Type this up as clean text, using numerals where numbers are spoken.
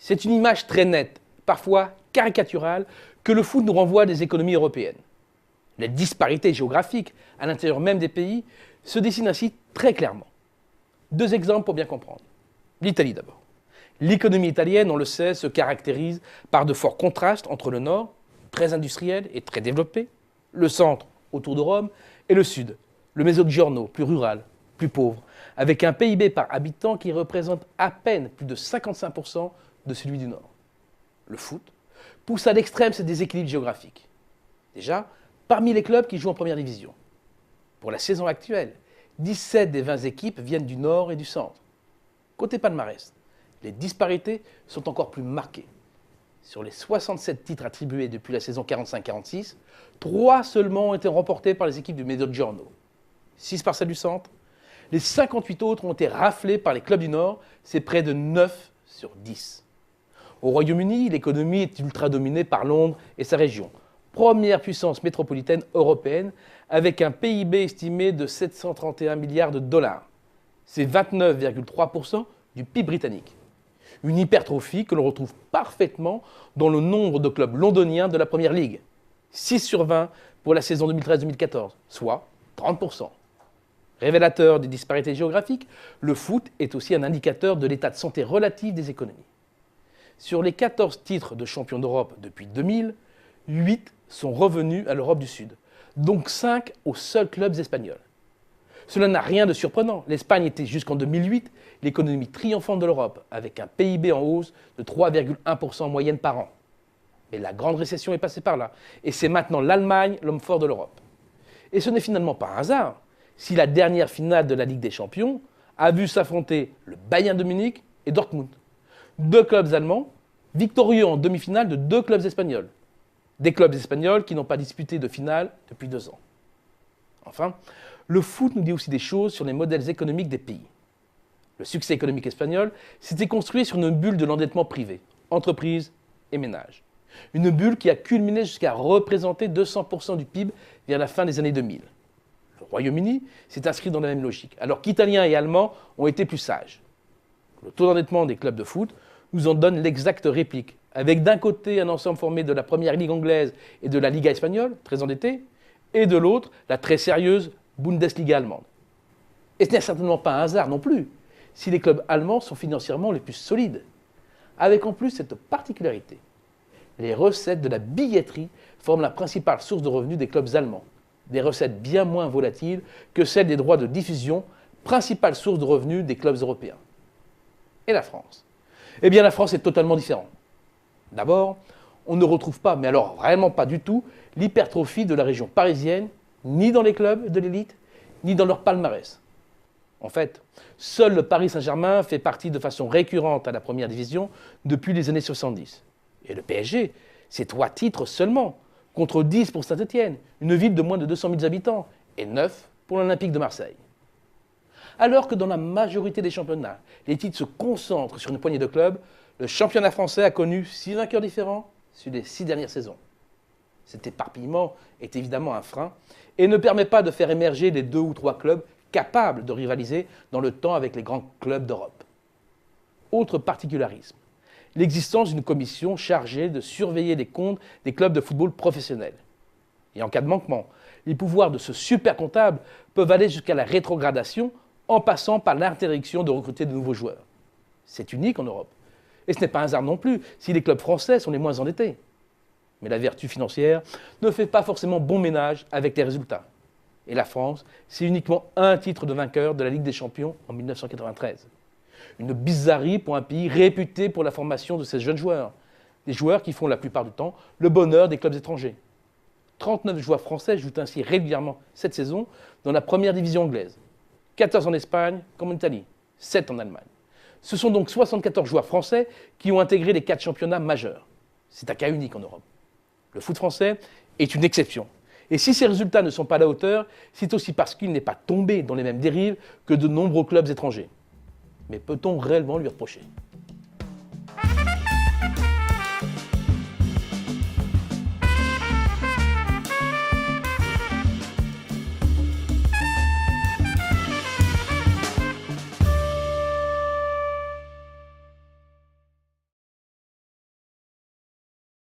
C'est une image très nette, parfois caricaturale, que le foot nous renvoie des économies européennes. Les disparités géographiques à l'intérieur même des pays se dessinent ainsi très clairement. Deux exemples pour bien comprendre. L'Italie d'abord. L'économie italienne, on le sait, se caractérise par de forts contrastes entre le nord, très industriel et très développé, le centre, autour de Rome, et le sud, le Mezzogiorno, plus rural, plus pauvre, avec un PIB par habitant qui représente à peine plus de 55% de celui du nord. Le foot pousse à l'extrême ces déséquilibres géographiques. Déjà, parmi les clubs qui jouent en première division. Pour la saison actuelle, 17 des 20 équipes viennent du nord et du centre. Côté palmarès, les disparités sont encore plus marquées. Sur les 67 titres attribués depuis la saison 45-46, 3 seulement ont été remportés par les équipes du Mezzogiorno. 6 par celles du centre. Les 58 autres ont été raflés par les clubs du nord, c'est près de 9 sur 10. Au Royaume-Uni, l'économie est ultra dominée par Londres et sa région. Première puissance métropolitaine européenne, avec un PIB estimé de 731 milliards de dollars. C'est 29,3% du PIB britannique. Une hypertrophie que l'on retrouve parfaitement dans le nombre de clubs londoniens de la Première Ligue. 6 sur 20 pour la saison 2013-2014, soit 30%. Révélateur des disparités géographiques, le foot est aussi un indicateur de l'état de santé relatif des économies. Sur les 14 titres de champion d'Europe depuis 2000, 8 sont revenus à l'Europe du Sud, donc 5 aux seuls clubs espagnols. Cela n'a rien de surprenant. L'Espagne était jusqu'en 2008 l'économie triomphante de l'Europe, avec un PIB en hausse de 3,1% en moyenne par an. Mais la grande récession est passée par là, et c'est maintenant l'Allemagne l'homme fort de l'Europe. Et ce n'est finalement pas un hasard si la dernière finale de la Ligue des Champions a vu s'affronter le Bayern de Munich et Dortmund. 2 clubs allemands, victorieux en demi-finale de 2 clubs espagnols. Des clubs espagnols qui n'ont pas disputé de finale depuis 2 ans. Enfin, le foot nous dit aussi des choses sur les modèles économiques des pays. Le succès économique espagnol s'était construit sur une bulle de l'endettement privé, entreprises et ménages. Une bulle qui a culminé jusqu'à représenter 200% du PIB vers la fin des années 2000. Le Royaume-Uni s'est inscrit dans la même logique, alors qu'Italiens et Allemands ont été plus sages. Le taux d'endettement des clubs de foot nous en donne l'exacte réplique, avec d'un côté un ensemble formé de la Première Ligue anglaise et de la Liga espagnole, très endettée, et de l'autre la très sérieuse Bundesliga allemande. Et ce n'est certainement pas un hasard non plus, si les clubs allemands sont financièrement les plus solides, avec en plus cette particularité. Les recettes de la billetterie forment la principale source de revenus des clubs allemands, des recettes bien moins volatiles que celles des droits de diffusion, principale source de revenus des clubs européens. Et la France? Eh bien la France est totalement différente. D'abord, on ne retrouve pas, mais alors vraiment pas du tout, l'hypertrophie de la région parisienne, ni dans les clubs de l'élite, ni dans leur palmarès. En fait, seul le Paris Saint-Germain fait partie de façon récurrente à la première division depuis les années 70. Et le PSG, c'est 3 titres seulement, contre 10 pour Saint-Étienne, une ville de moins de 200 000 habitants, et 9 pour l'Olympique de Marseille. Alors que dans la majorité des championnats, les titres se concentrent sur une poignée de clubs, le championnat français a connu 6 vainqueurs différents sur les 6 dernières saisons. Cet éparpillement est évidemment un frein et ne permet pas de faire émerger les 2 ou 3 clubs capables de rivaliser dans le temps avec les grands clubs d'Europe. Autre particularisme, l'existence d'une commission chargée de surveiller les comptes des clubs de football professionnels. Et en cas de manquement, les pouvoirs de ce super comptable peuvent aller jusqu'à la rétrogradation en passant par l'interdiction de recruter de nouveaux joueurs. C'est unique en Europe. Et ce n'est pas un hasard non plus si les clubs français sont les moins endettés. Mais la vertu financière ne fait pas forcément bon ménage avec les résultats. Et la France, c'est uniquement un titre de vainqueur de la Ligue des Champions en 1993. Une bizarrerie pour un pays réputé pour la formation de ses jeunes joueurs. Des joueurs qui font la plupart du temps le bonheur des clubs étrangers. 39 joueurs français jouent ainsi régulièrement cette saison dans la première division anglaise. 14 en Espagne comme en Italie, 7 en Allemagne. Ce sont donc 74 joueurs français qui ont intégré les 4 championnats majeurs. C'est un cas unique en Europe. Le foot français est une exception. Et si ces résultats ne sont pas à la hauteur, c'est aussi parce qu'il n'est pas tombé dans les mêmes dérives que de nombreux clubs étrangers. Mais peut-on réellement lui reprocher ?